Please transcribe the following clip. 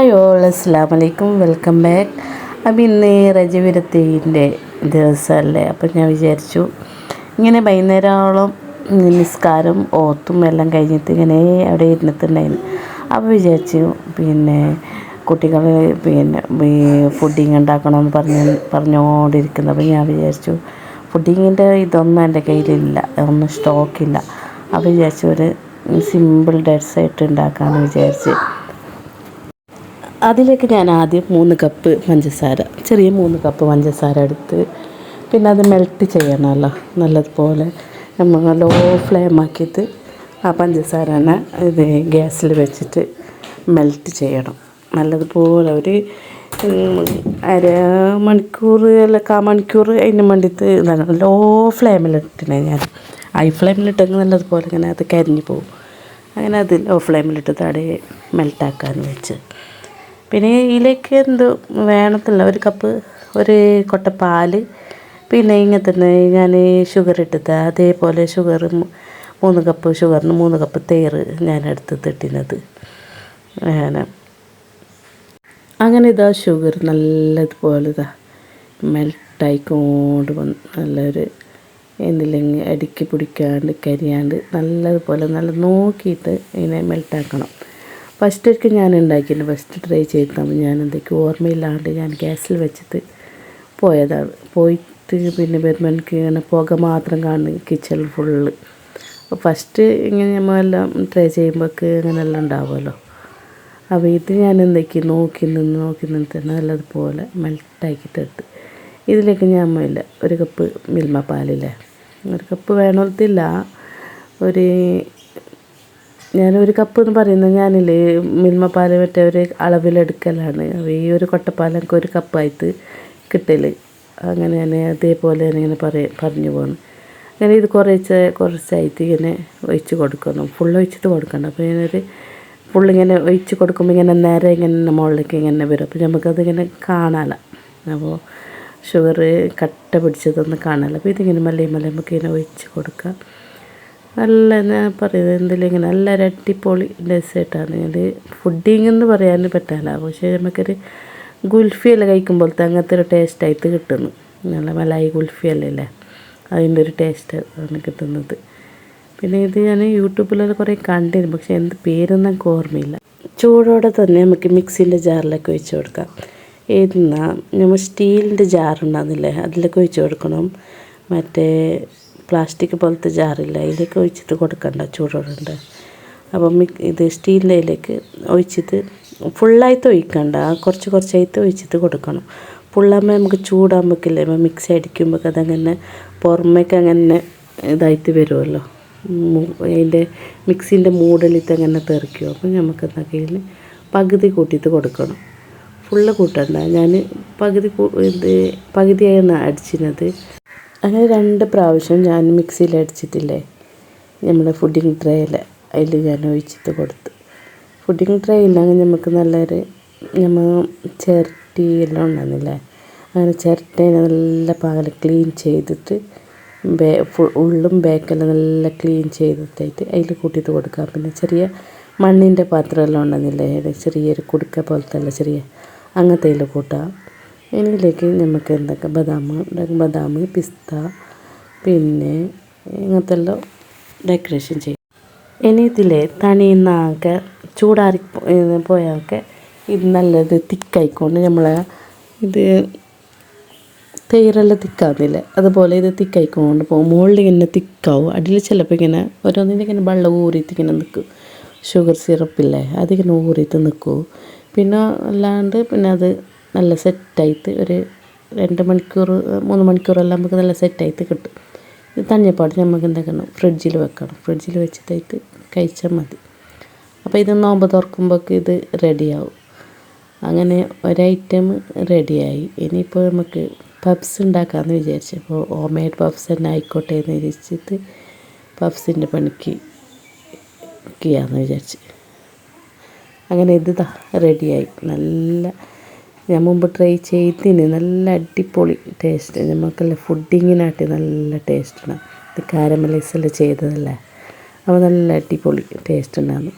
Hi all, അസ്സലാമു അലൈക്കും, welcome back. അപ്പം ഇന്ന് റജവിരത്തീൻ്റെ ദിവസമല്ലേ. അപ്പം ഞാൻ വിചാരിച്ചു ഇങ്ങനെ വൈകുന്നേരമോളം നിസ്കാരം ഓത്തും എല്ലാം കഴിഞ്ഞിട്ട് ഇങ്ങനെ അവിടെ ഇരുന്നിട്ടുണ്ടായിരുന്നു. അപ്പോൾ വിചാരിച്ചു കുട്ടികൾ ഫുഡിങ് ഉണ്ടാക്കണമെന്ന് പറഞ്ഞുകൊണ്ടിരിക്കുന്നത്. അപ്പോൾ ഞാൻ വിചാരിച്ചു ഫുഡിങ്ങിൻ്റെ ഇതൊന്നും എൻ്റെ കയ്യിലില്ല, ഒന്നും സ്റ്റോക്കില്ല. അപ്പോൾ വിചാരിച്ചു ഒരു സിമ്പിൾ ഡെസേർട്ട് ഉണ്ടാക്കാമെന്ന് വിചാരിച്ച് അതിലേക്ക് ഞാൻ ആദ്യം 3 കപ്പ് പഞ്ചസാര, ചെറിയ 3 കപ്പ് പഞ്ചസാര എടുത്ത് പിന്നെ അത് മെൽറ്റ് ചെയ്യണമല്ലോ നല്ലതുപോലെ. നമ്മൾ ലോ ഫ്ലെയിം ആക്കിയിട്ട് ആ പഞ്ചസാരനെ ഇത് ഗ്യാസിൽ വെച്ചിട്ട് മെൽറ്റ് ചെയ്യണം നല്ലതുപോലെ. ഒരു അരമണിക്കൂർ അല്ല കാമണിക്കൂർ അതിന് വേണ്ടിയിട്ട് ഇതാണ്. ലോ ഫ്ലെയിമിലിട്ടിനെ ഞാൻ, ഹൈ ഫ്ലെയിമിലിട്ടെങ്കിൽ നല്ലതുപോലെ ഇങ്ങനെ അത് കരിഞ്ഞു പോകും. അങ്ങനെ അത് ലോ ഫ്ലെയിമിലിട്ട് അവിടെ മെൽറ്റാക്കാൻ വെച്ച് പിന്നെ ഇതിലേക്ക് എന്ത് വേണത്തില്ല, ഒരു കൊട്ട പാല്, പിന്നെ ഇങ്ങനെ തന്നെ ഞാൻ ഷുഗർ ഇട്ടത് അതേപോലെ 3 കപ്പ് ഷുഗറിന് 3 കപ്പ് തേര് ഞാൻ എടുത്തിട്ടിരുന്നത്. അങ്ങനെ ഇതാ ഷുഗർ നല്ലതുപോലെ മെൽട്ടായിക്കൊണ്ട് വന്ന് നല്ലൊരു എന്തില്ലെങ്കിൽ അടുക്കി പിടിക്കാണ്ട് കരിയാണ്ട് നല്ലതുപോലെ നല്ല നോക്കിയിട്ട് ഇതിനെ മെൽട്ടാക്കണം. ഫസ്റ്റ് ഒരിക്കൽ ഞാൻ ഉണ്ടാക്കിയില്ല, ഫസ്റ്റ് ട്രൈ ചെയ്തപ്പോൾ ഞാൻ എന്തൊക്കെയോ ഓർമ്മയില്ലാണ്ട് ഞാൻ ഗ്യാസിൽ വെച്ചിട്ട് പോയതാണ്. പോയിട്ട് പിന്നെ വരുമ്പോൾ എനിക്ക് ഇങ്ങനെ പുക മാത്രം കാണുന്നു കിച്ചണിൽ ഫുള്ള്. അപ്പോൾ ഫസ്റ്റ് ഇങ്ങനെ നമ്മളെല്ലാം ട്രൈ ചെയ്യുമ്പോഴേക്ക് അങ്ങനെയെല്ലാം ഉണ്ടാവുമല്ലോ. അപ്പോൾ ഇത് ഞാൻ എന്തൊക്കെ നോക്കി നിന്ന് നല്ലതുപോലെ മെൽട്ടാക്കിയിട്ടിട്ട് ഇതിലേക്ക് ഞാൻ ഒരു കപ്പ് മിൽമ പാലില്ലേ, 1 കപ്പ് വേണമെന്നില്ല, ഞാനൊരു കപ്പ് എന്ന് പറയുന്നത് ഞാനില്ലേ മിൽമ പാൽ മറ്റേ ഒരു അളവിലെടുക്കലാണ്. ഈ ഒരു കൊട്ടപ്പാൽ എനിക്ക് 1 കപ്പായിട്ട് കിട്ടൽ. അങ്ങനെ ഞാൻ അതേപോലെ ഇങ്ങനെ പറഞ്ഞു പോകുന്നു. അങ്ങനെ ഇത് കുറച്ചായിട്ട് ഇങ്ങനെ ഒഴിച്ച് കൊടുക്കണം, ഒഴിച്ചിട്ട് കൊടുക്കണം. അപ്പോൾ ഞാനൊരു ഫുള്ളിങ്ങനെ ഒഴിച്ച് കൊടുക്കുമ്പോൾ ഇങ്ങനെ നേരെ ഇങ്ങനെ മുകളിലേക്ക് ഇങ്ങനെ വരും. അപ്പോൾ നമുക്കതിങ്ങനെ കാണാമല്ലോ. അപ്പോൾ ഷുഗർ കട്ട പിടിച്ചതൊന്നും കാണാമല്ലോ. അപ്പോൾ ഇതിങ്ങനെ മല്ലി നമുക്ക് ഇങ്ങനെ ഒഴിച്ച് കൊടുക്കാം. നല്ല ഞാൻ പറയുന്നത് എന്തില്ലെങ്കിൽ നല്ലൊരു അടിപൊളി ഡെസേർട്ടാണ്. ഇത് ഫുഡിങ് എന്ന് പറയാൻ പറ്റില്ല, പക്ഷേ നമുക്കൊരു ഗുൽഫിയെല്ലാം കഴിക്കുമ്പോഴത്തെ അങ്ങനത്തെ ഒരു ടേസ്റ്റായിട്ട് കിട്ടുന്നു. നല്ല മലായി ഗുൽഫിയല്ലേ, അതിൻ്റെ ഒരു ടേസ്റ്റ് ആണ് കിട്ടുന്നത്. പിന്നെ ഇത് ഞാൻ യൂട്യൂബിലെല്ലാം കുറേ കണ്ടിരുന്നു, പക്ഷേ എന്ത് പേരൊന്നും എനിക്ക് ഓർമ്മയില്ല. ചൂടോടെ തന്നെ നമുക്ക് മിക്സിൻ്റെ ജാറിലേക്ക് ഒഴിച്ച് കൊടുക്കാം. ഏതെന്നാ നമ്മൾ സ്റ്റീലിൻ്റെ ജാറുണ്ടാകുന്നില്ലേ, അതിലേക്ക് ഒഴിച്ച് കൊടുക്കണം. മറ്റേ പ്ലാസ്റ്റിക് പോലത്തെ ജാറില്ല, അതിലേക്ക് ഒഴിച്ചിട്ട് കൊടുക്കണ്ട, ചൂടോടുണ്ട്. അപ്പം ഇത് സ്റ്റീലിൻ്റെ അതിലേക്ക് ഒഴിച്ചിട്ട് ഫുള്ളായിട്ട് ഒഴിക്കണ്ട, കുറച്ചായിട്ട് ഒഴിച്ചിട്ട് കൊടുക്കണം. ഫുള്ളാകുമ്പോൾ നമുക്ക് ചൂടാകുമ്പോഴേക്കില്ലേ മിക്സി അടിക്കുമ്പോൾ അതങ്ങനെ പുറമേക്ക് അങ്ങനെ ഇതായിട്ട് വരുമല്ലോ, അതിൻ്റെ മിക്സിൻ്റെ മൂടലിട്ട് അങ്ങനെ തെറിക്കും. അപ്പം നമുക്ക് എന്തൊക്കെയിൽ പകുതി കൊടുക്കണം, ഫുള്ള് കൂട്ടണ്ട. ഞാൻ പകുതിയാണ് അടിച്ചിരുന്നത്. അങ്ങനെ 2 പ്രാവശ്യം ഞാൻ മിക്സിയിൽ അടിച്ചിട്ടില്ലേ നമ്മുടെ ഫുഡിങ് ട്രേയിൽ, അതിൽ ഞാൻ ഒഴിച്ചിട്ട് കൊടുത്ത്. ഫുഡിങ് ട്രേ ഇല്ലെങ്കിൽ നമുക്ക് നല്ലൊരു ചിരട്ടി എല്ലാം ഉണ്ടാകുന്നില്ലേ, അങ്ങനെ ചിരട്ടേനെ നല്ല പാകല ക്ലീൻ ചെയ്തിട്ട് ഉള്ളും ബാക്കെല്ലാം നല്ല ക്ലീൻ ചെയ്തിട്ടായിട്ട് അതിൽ കൂട്ടിയിട്ട് കൊടുക്കുക. പിന്നെ ചെറിയ മണ്ണിൻ്റെ പാത്രമെല്ലാം ഉണ്ടെന്നില്ലേ, ചെറിയൊരു കുടുക്ക പോലത്തെ ചെറിയ അങ്ങനത്തെ അതിൽ കൂട്ടുക. ഇതിലേക്ക് നമുക്ക് എന്തൊക്കെ ബദാം, പിസ്ത, പിന്നെ ഇങ്ങനത്തെ എല്ലാം ഡെക്കറേഷൻ ചെയ്യും. ഇനി ഇതിലെ തണിയുന്നൊക്കെ ചൂടാറി പോയൊക്കെ ഇത് നല്ലത് തിക്കായിക്കൊണ്ട് ഇത് തേരെല്ലാം തിക്കാവുന്നില്ലേ, അതുപോലെ ഇത് തിക്കായിക്കൊണ്ട് പോകും. മുകളിൽ ഇങ്ങനെ തിക്കാവും, അടിയിൽ ചിലപ്പോൾ ഇങ്ങനെ ഓരോന്നിൻ്റെ ഇങ്ങനെ വെള്ളം ഊറിയിട്ട് ഇങ്ങനെ നിൽക്കും. ഷുഗർ സിറപ്പില്ലേ അതിങ്ങനെ ഊറിയിട്ട് നിൽക്കും. പിന്നെ അല്ലാണ്ട് പിന്നെ അത് നല്ല സെറ്റായിട്ട് ഒരു 2 മണിക്കൂർ 3 മണിക്കൂറെല്ലാം നമുക്ക് നല്ല സെറ്റായിട്ട് കിട്ടും. ഇത് തണിയപ്പാട് നമുക്ക് എന്താക്കണം, ഫ്രിഡ്ജിൽ വെക്കണം. ഫ്രിഡ്ജിൽ വെച്ചിട്ടായിട്ട് കഴിച്ചാൽ മതി. അപ്പോൾ ഇത് നോമ്പ് തുറക്കുമ്പോഴേക്ക് ഇത് റെഡിയാവും. അങ്ങനെ ഒരൈറ്റം റെഡിയായി. ഇനിയിപ്പോൾ നമുക്ക് പബ്സ് ഉണ്ടാക്കാമെന്ന് വിചാരിച്ചു. അപ്പോൾ ഹോം മെയ്ഡ് പബ്സ് തന്നെ ആയിക്കോട്ടെ എന്ന് വിചാരിച്ചിട്ട് പബ്സിൻ്റെ പണിക്ക് ചെയ്യാമെന്ന് വിചാരിച്ച് അങ്ങനെ ഇത് റെഡിയായി. ഞാൻ മുമ്പ് ട്രൈ ചെയ്തിന്, നല്ല അടിപൊളി ടേസ്റ്റ്. നമുക്കെല്ലാം ഫുഡിങ്ങിനായിട്ട് നല്ല ടേസ്റ്റാണ്. ഇത് കാരമലൈസെല്ലാം ചെയ്തതല്ലേ, അപ്പോൾ നല്ല അടിപൊളി ടേസ്റ്റ് ഉണ്ടാകുന്നു.